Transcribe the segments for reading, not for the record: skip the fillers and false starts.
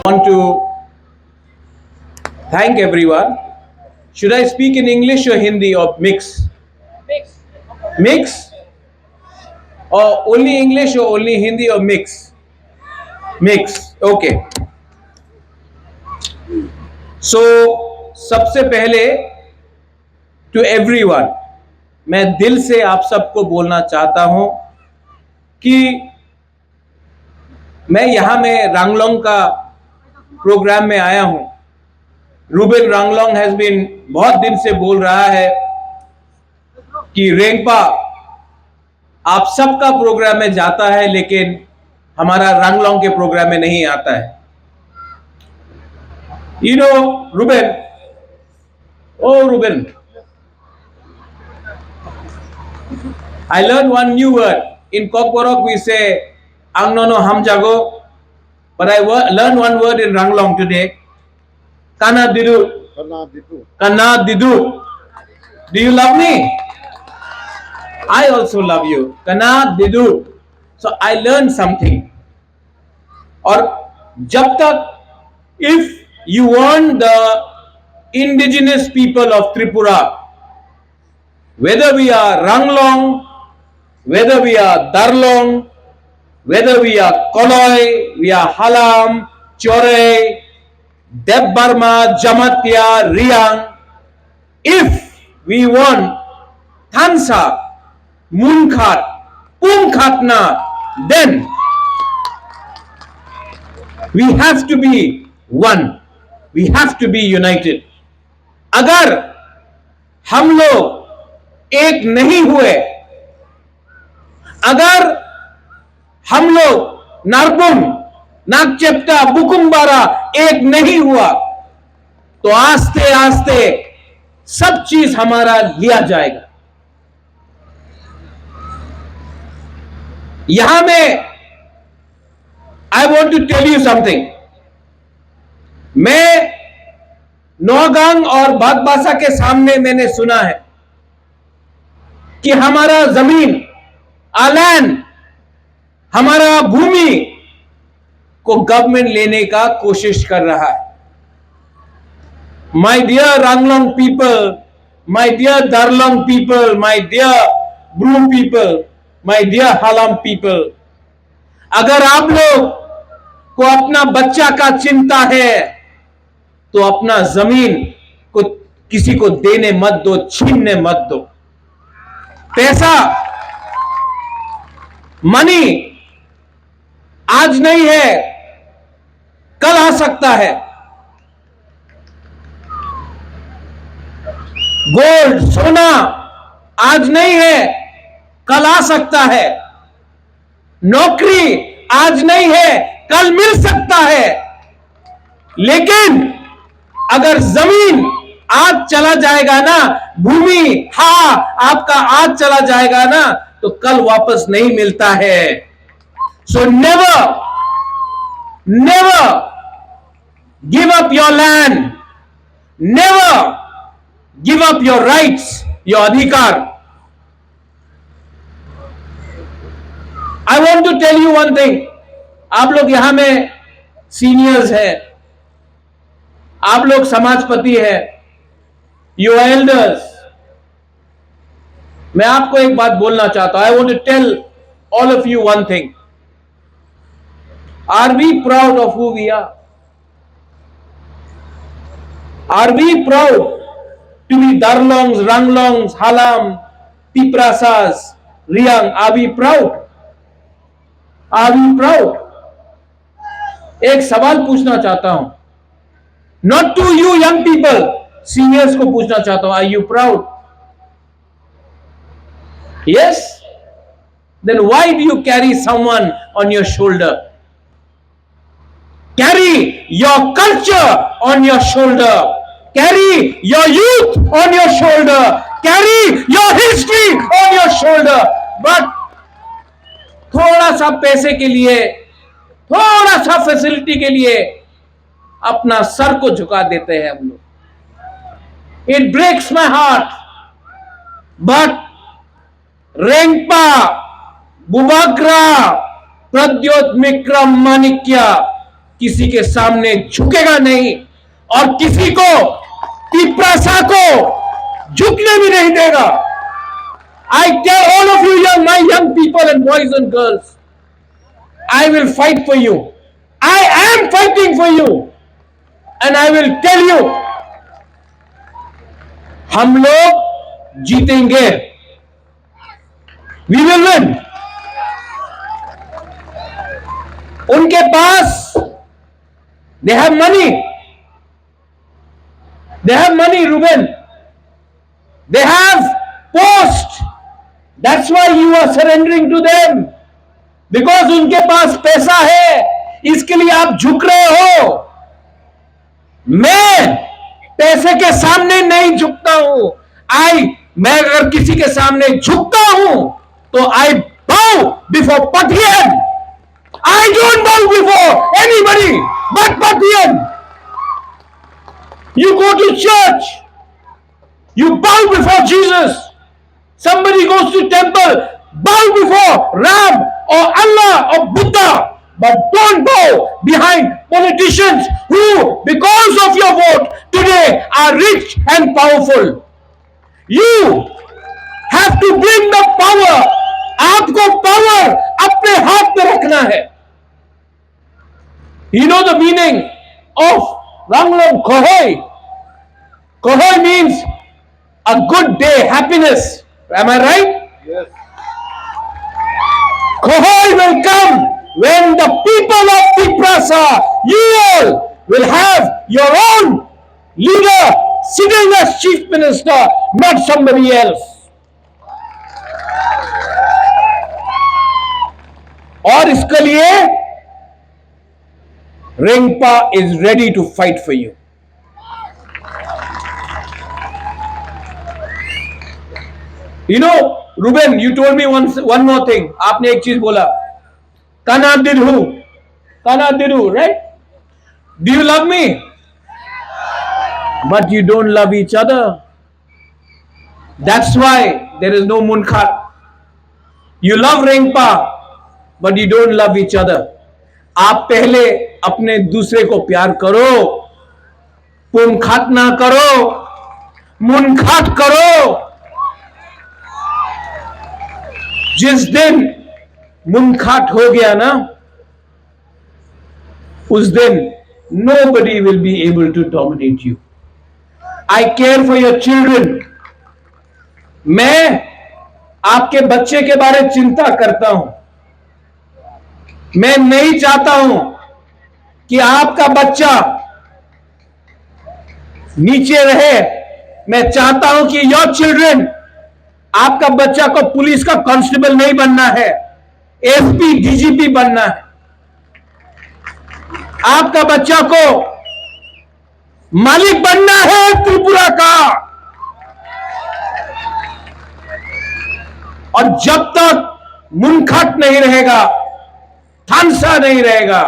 want to thank everyone. Should I speak in English or Hindi or mix? Mix? Or only English or only Hindi or mix? Mix. Okay. So सबसे पहले to everyone, मैं दिल से आप सबको बोलना चाहता हूं कि मैं यहां में रंगलोंग का प्रोग्राम में आया हूं. रूबेन रंगलोंग हैज बीन बहुत दिन से बोल रहा है कि रेंगपा आप सबका प्रोग्राम में जाता है लेकिन हमारा रंगलोंग के प्रोग्राम में नहीं आता है. You know, Ruben. Oh, Ruben. I learned one new word. In Kokborok we say Angnono Hamjago, but I learned one word in Ranglong today. Kana Didu. Kana Didu. Do you love me? I also love you. Kana Didu. So I learned something. और जब तक if you want the indigenous people of Tripura, whether we are Ranglong, whether we are Darlong, whether we are Koloi, we are Halam, Chore, Deb Barma, Jamatya, Riang, if we want Thansa, Munkhat, Pungkhatna, then we have to be one. We have to be united. अगर हम लोग एक नहीं हुए, अगर हम लोग नारपुम, नागचेप्टा, बुकुम्बारा एक नहीं हुआ तो आस्ते आस्ते सब चीज हमारा लिया जाएगा. यहां में I want to tell you something. मैं नौगांग और बागबासा के सामने मैंने सुना है कि हमारा जमीन, आलैंड, हमारा भूमि को गवर्नमेंट लेने का कोशिश कर रहा है. My dear Ranglong people, my dear Darlong people, my dear Bru people, my dear Halam people, अगर आप लोग को अपना बच्चा का चिंता है तो अपना जमीन को किसी को देने मत दो, छीनने मत दो. पैसा, मनी आज नहीं है, कल आ सकता है. गोल्ड, सोना आज नहीं है, कल आ सकता है. नौकरी आज नहीं है, कल मिल सकता है. लेकिन अगर जमीन आज चला जाएगा ना, भूमि आपका आज चला जाएगा ना तो कल वापस नहीं मिलता है. So never give up your land, never give up your rights, your अधिकार. I want to tell you one thing. आप लोग यहां में सीनियर्स हैं, आप लोग समाजपति हैं, यू एल्डर्स. मैं आपको एक बात बोलना चाहता हूं. I want to tell all of you one thing. Are we proud of who we are? Are we proud to be Darlongs, Ranglongs, Halam, Tiprasas, Riang? Are we proud? Are we proud? एक सवाल पूछना चाहता हूं, not to you young people, seniors को पूछना चाहता हूं. Are you proud? Yes? Then why do you carry someone on your shoulder? Carry your culture on your shoulder, carry your youth on your shoulder, carry your history on your shoulder. But थोड़ा सा पैसे के लिए थोड़ा सा facility के लिए अपना सर को झुका देते हैं हम लोग। It breaks my heart, but Rengpa, Bubagra, Pradyot Bikram Manikya किसी के सामने झुकेगा नहीं और किसी को, तिप्रासा को झुकने भी नहीं देगा। I tell all of you, my young people and boys and girls, I will fight for you. I am fighting for you. And I will tell you, हम लोग जीतेंगे। We will win. उनके पास, they have money. They have money, Ruben. They have post. That's why you are surrendering to them. Because उनके पास पैसा है, इसके लिए आप झुक रहे हो। मैं पैसे के सामने नहीं झुकता हूं। मैं अगर किसी के सामने झुकता हूं तो I bow before Pathian. I don't bow before anybody but Pathian. You go to church, you bow before Jesus. Somebody goes to temple, bow before Ram or Allah or Buddha, but don't bow behind politicians who, because of your vote today, are rich and powerful. You have to bring the power. आपको power अपने हाथ में रखना है। You know the meaning of Ranglong Kohoi? Kohoi means a good day, happiness. Am I right? Yes. Kohoi will come when the people of Tiprasa, you all will have your own leader sitting as chief minister, not somebody else. और इसके लिए Rengpa is ready to fight for you. You know, Ruben, you told me one more thing. आपने एक चीज बोला, Kanadiru, right? Do you love me? But you don't love each other. That's why there is no Munkhat. You love Rengpa, but you don't love each other. आप पहले अपने दूसरे को प्यार करो, पुनखात ना करो, मुनखात करो। जिस दिन मुनखात हो गया ना, उस दिन nobody will be able to dominate you. I care for your children. मैं आपके बच्चे के बारे में चिंता करता हूं। मैं नहीं चाहता हूं कि आपका बच्चा नीचे रहे। मैं चाहता हूं कि योर चिल्ड्रन, आपका बच्चा को पुलिस का कांस्टेबल नहीं बनना है, एसपी डीजीपी बनना है। आपका बच्चा को मालिक बनना है त्रिपुरा का। और जब तक मुनखट नहीं रहेगा, थानसा नहीं रहेगा,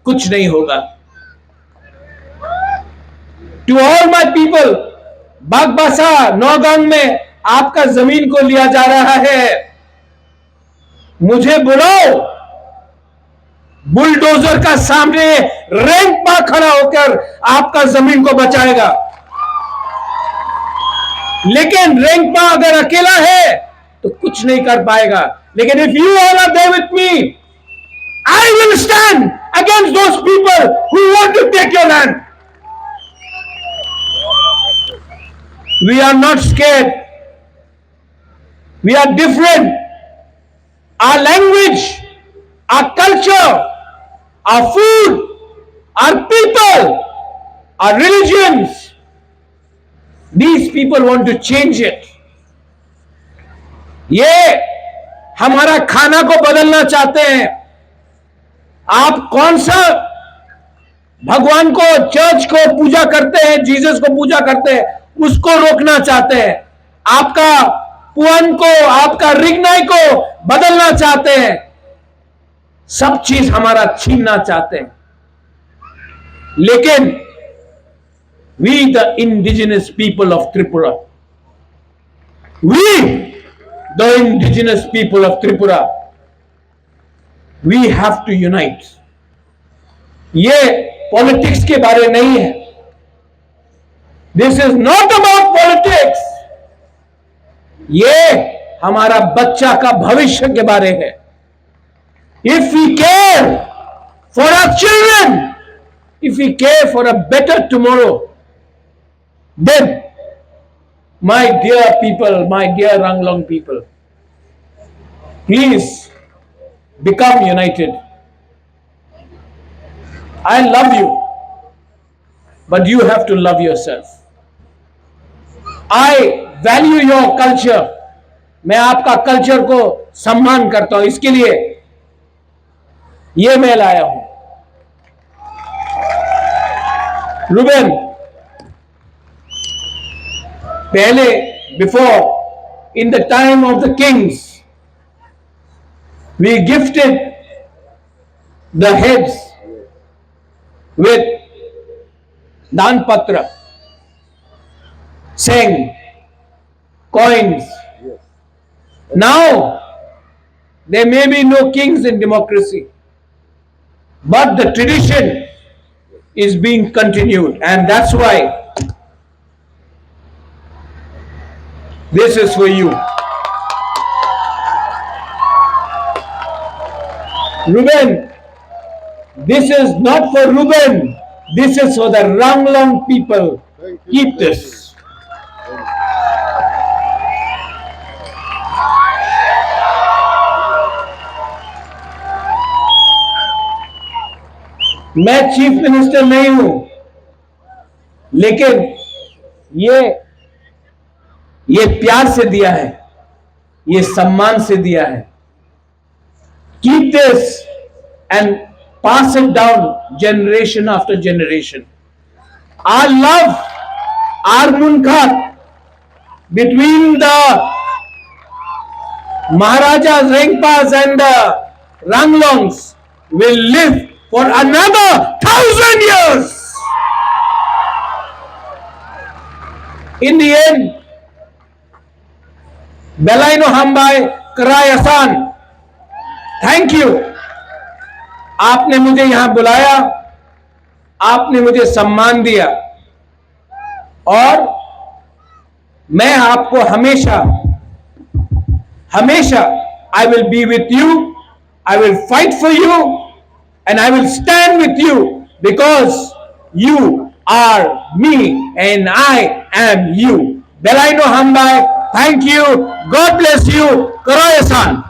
कुछ नहीं होगा। To all my people, Bagbasa Naogaon में आपका जमीन को लिया जा रहा है। मुझे बुलाओ, बुलडोजर का सामने रेंगपा खड़ा होकर आपका जमीन को बचाएगा। लेकिन रेंगपा अगर अकेला है तो कुछ नहीं कर पाएगा। लेकिन if you all are there with me, I will stand against those people who want to take your land. We are not scared. We are different. Our language, our culture, our food, our people, our religions, these people want to change it. ये हमारा खाना को बदलना चाहते हैं। आप कौन सा भगवान को, चर्च को पूजा करते हैं, जीसस को पूजा करते हैं, उसको रोकना चाहते हैं। आपका पुअन को, आपका रिगनाई को बदलना चाहते हैं। सब चीज हमारा छीनना चाहते हैं। लेकिन we the indigenous people of Tripura, we the indigenous people of Tripura, we have to unite. ये पॉलिटिक्स के बारे नहीं है। This is not about politics. ये हमारा बच्चा का भविष्य के बारे है। If we care for our children, if we care for a better tomorrow, then, my dear people, my dear Ranglong people, please become united. I love you, but you have to love yourself. I value your culture. मैं आपका culture को सम्मान करता हूं, इसके लिए ये मैं लाया हूं। रुबेन, पहले before in the time of the kings we gifted the heads with दान पत्र, सेंग, coins. Now there may be no kings in democracy, but the tradition is being continued, and that's why this is for you. Ruben, this is not for Ruben, this is for the Ranglong people. Keep this. मैं chief minister नहीं हूं, लेकिन ये प्यार से दिया है, ये सम्मान से दिया है। Keep this and pass it down generation after generation. Our love, our मुनखात between the Maharajas Rengpas and the Ranglongs will live for another 1,000 years. In the end, Belaino Hambai Karayasan, thank you. आपने मुझे यहां बुलाया, आपने मुझे सम्मान दिया, और मैं आपको हमेशा I will be with you, I will fight for you, and I will stand with you, because you are me and I am you. Belaino Hambai, thank you. God bless you. Karayasan.